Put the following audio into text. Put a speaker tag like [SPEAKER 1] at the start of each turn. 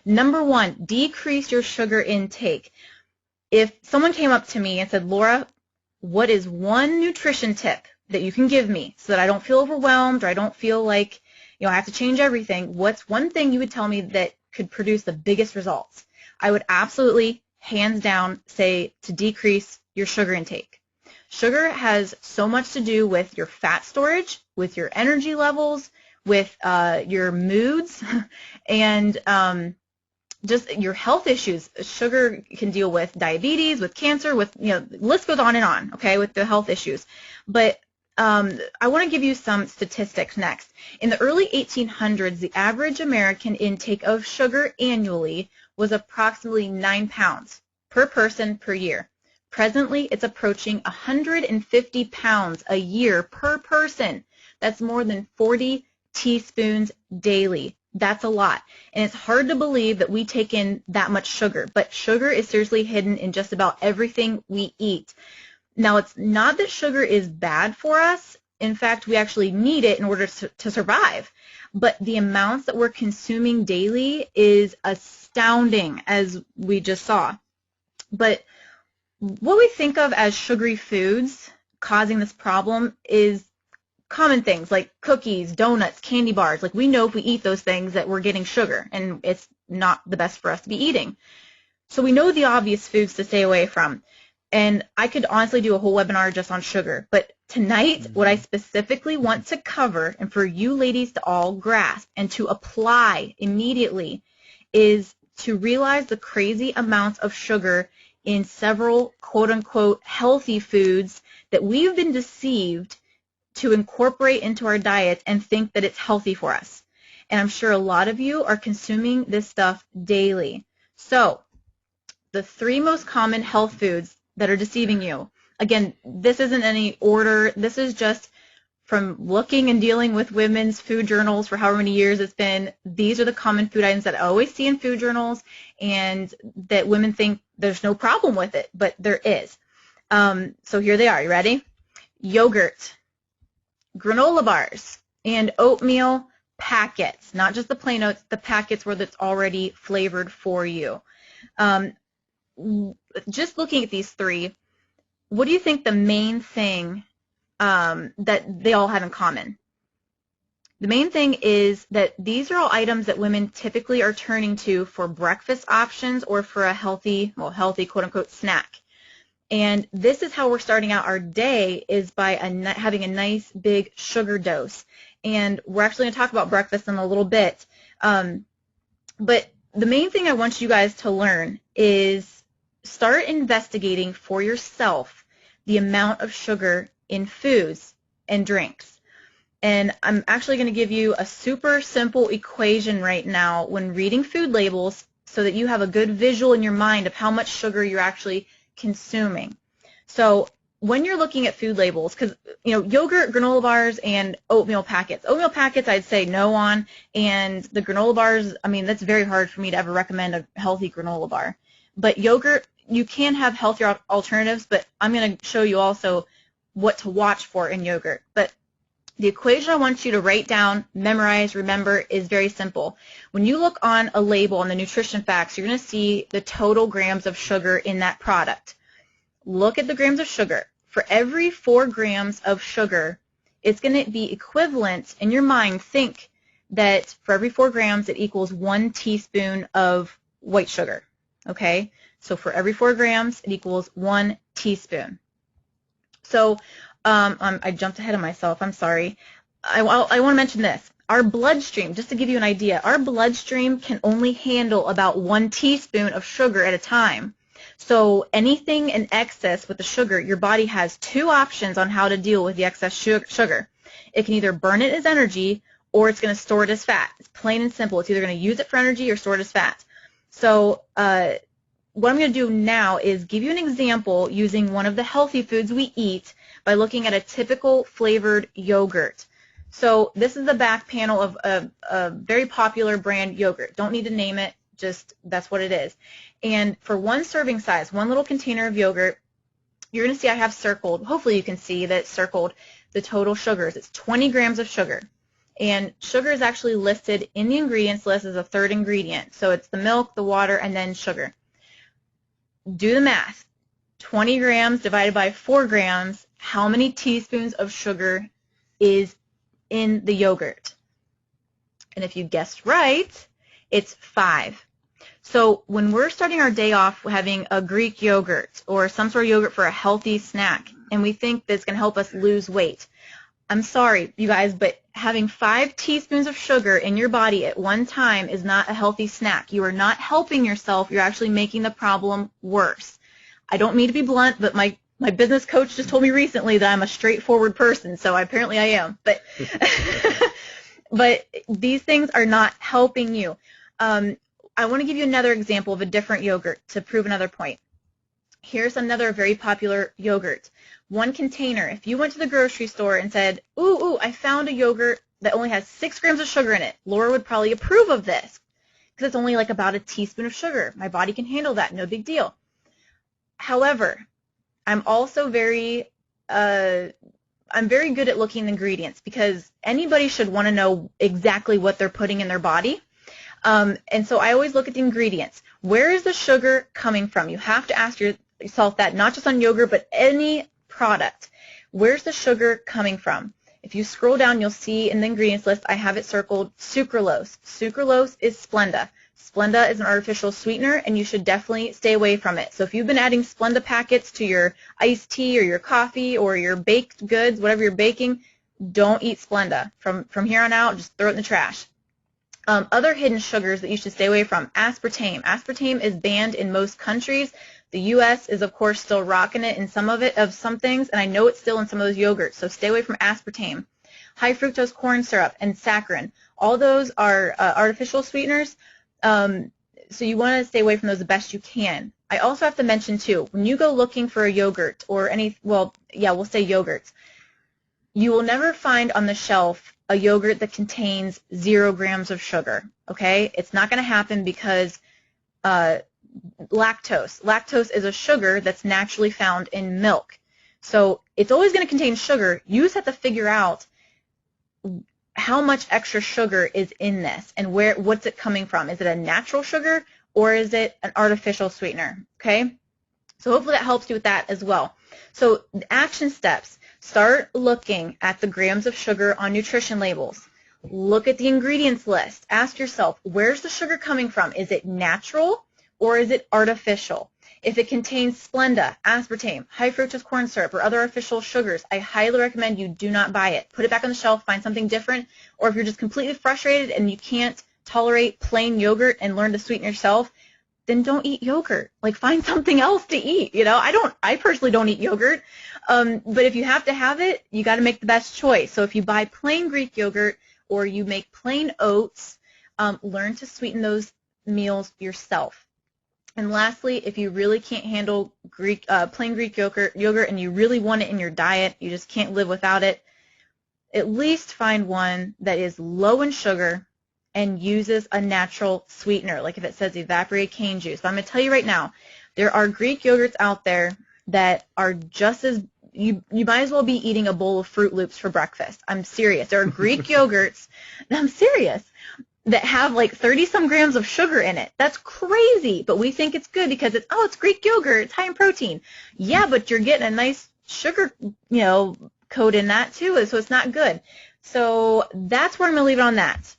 [SPEAKER 1] Number one, decrease your sugar intake. If someone came up to me and said, Laura, what is one nutrition tip that you can give me so that I don't feel overwhelmed or I don't feel like, I have to change everything? What's one thing you would tell me that could produce the biggest results? I would absolutely, hands down, say to decrease your sugar intake. Sugar has so much to do with your fat storage, with your energy levels, with your moods, and just your health issues. Sugar can deal with diabetes, with cancer, with, the list goes on and on, okay, with the health issues. But I want to give you some statistics next. In the early 1800s, the average American intake of sugar annually was approximately 9 pounds per person per year. Presently, it's approaching 150 pounds a year per person. That's more than 40 teaspoons daily. That's a lot. And it's hard to believe that we take in that much sugar, but sugar is seriously hidden in just about everything we eat. Now, it's not that sugar is bad for us. In fact, we actually need it in order to survive. But the amounts that we're consuming daily is astounding, as we just saw. But what we think of as sugary foods causing this problem is common things like cookies, donuts, candy bars. Like, we know if we eat those things that we're getting sugar, and it's not the best for us to be eating. So we know the obvious foods to stay away from. And I could honestly do a whole webinar just on sugar. But tonight, what I specifically want to cover, and for you ladies to all grasp and to apply immediately, is to realize the crazy amounts of sugar in several quote-unquote healthy foods that we've been deceived to incorporate into our diets and think that it's healthy for us. And I'm sure a lot of you are consuming this stuff daily. So the 3 most common health foods that are deceiving you. Again, this isn't any order. This is just from looking and dealing with women's food journals for however many years it's been. These are the common food items that I always see in food journals, and that women think there's no problem with it, but there is. So here they are. You ready? Yogurt, granola bars, and oatmeal packets. Not just the plain oats, the packets where it's already flavored for you. Just looking at these 3, what do you think the main thing that they all have in common? The main thing is that these are all items that women typically are turning to for breakfast options or for a healthy quote-unquote snack. And this is how we're starting out our day, is by having a nice big sugar dose. And we're actually going to talk about breakfast in a little bit. But the main thing I want you guys to learn is start investigating for yourself the amount of sugar in foods and drinks. And I'm actually going to give you a super simple equation right now when reading food labels so that you have a good visual in your mind of how much sugar you're actually consuming. So when you're looking at food labels, because yogurt, granola bars, and oatmeal packets. Oatmeal packets I'd say no on, and the granola bars, that's very hard for me to ever recommend a healthy granola bar. But yogurt, you can have healthier alternatives, but I'm going to show you also what to watch for in yogurt. But the equation I want you to write down, memorize, remember is very simple. When you look on a label on the nutrition facts, you're going to see the total grams of sugar in that product. Look at the grams of sugar. For every 4 grams of sugar, it's going to be equivalent in your mind. Think that for every 4 grams, it equals 1 teaspoon of white sugar. Okay? So for every 4 grams, it equals 1 teaspoon. So I jumped ahead of myself. I'm sorry. I want to mention this. Our bloodstream, just to give you an idea, our bloodstream can only handle about 1 teaspoon of sugar at a time. So anything in excess with the sugar, your body has 2 options on how to deal with the excess sugar. It can either burn it as energy or it's going to store it as fat. It's plain and simple. It's either going to use it for energy or store it as fat. So what I'm going to do now is give you an example using one of the healthy foods we eat by looking at a typical flavored yogurt. So this is the back panel of a very popular brand yogurt. Don't need to name it, just that's what it is. And for 1 serving size, 1 little container of yogurt, you're going to see I have circled, hopefully you can see that it's circled the total sugars. It's 20 grams of sugar. And sugar is actually listed in the ingredients list as a third ingredient. So it's the milk, the water, and then sugar. Do the math. 20 grams divided by 4 grams, how many teaspoons of sugar is in the yogurt? And if you guessed right, it's 5. So when we're starting our day off having a Greek yogurt or some sort of yogurt for a healthy snack, and we think that's going to help us lose weight, I'm sorry, you guys, but having 5 teaspoons of sugar in your body at one time is not a healthy snack. You are not helping yourself. You're actually making the problem worse. I don't mean to be blunt, but my business coach just told me recently that I'm a straightforward person, so apparently I am. But but these things are not helping you. I want to give you another example of a different yogurt to prove another point. Here's another very popular yogurt. One container. If you went to the grocery store and said, ooh, I found a yogurt that only has 6 grams of sugar in it, Laura would probably approve of this because it's only like about a teaspoon of sugar. My body can handle that. No big deal. However, I'm also very good at looking at ingredients because anybody should want to know exactly what they're putting in their body. And so I always look at the ingredients. Where is the sugar coming from? You have to ask yourself that, not just on yogurt, but any product. Where's the sugar coming from? If you scroll down, you'll see in the ingredients list, I have it circled sucralose. Sucralose is Splenda. Splenda is an artificial sweetener, and you should definitely stay away from it. So if you've been adding Splenda packets to your iced tea or your coffee or your baked goods, whatever you're baking, don't eat Splenda. From here on out, just throw it in the trash. Other hidden sugars that you should stay away from, aspartame. Aspartame is banned in most countries. The U.S. is, of course, still rocking it in some things, and I know it's still in some of those yogurts, so stay away from aspartame. High fructose corn syrup and saccharin. All those are artificial sweeteners, so you want to stay away from those the best you can. I also have to mention, too, when you go looking for a yogurt or we'll say yogurts, you will never find on the shelf a yogurt that contains 0 grams of sugar, okay? It's not going to happen because lactose is a sugar that's naturally found in milk. So it's always going to contain sugar. You just have to figure out how much extra sugar is in this and what's it coming from. Is it a natural sugar or is it an artificial sweetener, okay? So hopefully that helps you with that as well. So the action steps. Start looking at the grams of sugar on nutrition labels. Look at the ingredients list. Ask yourself, where's the sugar coming from? Is it natural or is it artificial? If it contains Splenda, aspartame, high fructose corn syrup, or other artificial sugars, I highly recommend you do not buy it. Put it back on the shelf, find something different, or if you're just completely frustrated and you can't tolerate plain yogurt and learn to sweeten yourself, then don't eat yogurt. Like, find something else to eat. You know, I personally don't eat yogurt, but if you have to have it, you got to make the best choice. So if you buy plain Greek yogurt or you make plain oats, learn to sweeten those meals yourself. And lastly, if you really can't handle plain Greek yogurt and you really want it in your diet, you just can't live without it, at least find one that is low in sugar and uses a natural sweetener, like if it says evaporated cane juice. But I'm going to tell you right now, there are Greek yogurts out there that are just as, you might as well be eating a bowl of Fruit Loops for breakfast. I'm serious. There are Greek yogurts, I'm serious, that have like 30-some grams of sugar in it. That's crazy, but we think it's good because it's Greek yogurt, it's high in protein. Yeah, but you're getting a nice sugar, coat in that too, so it's not good. So that's where I'm going to leave it on that.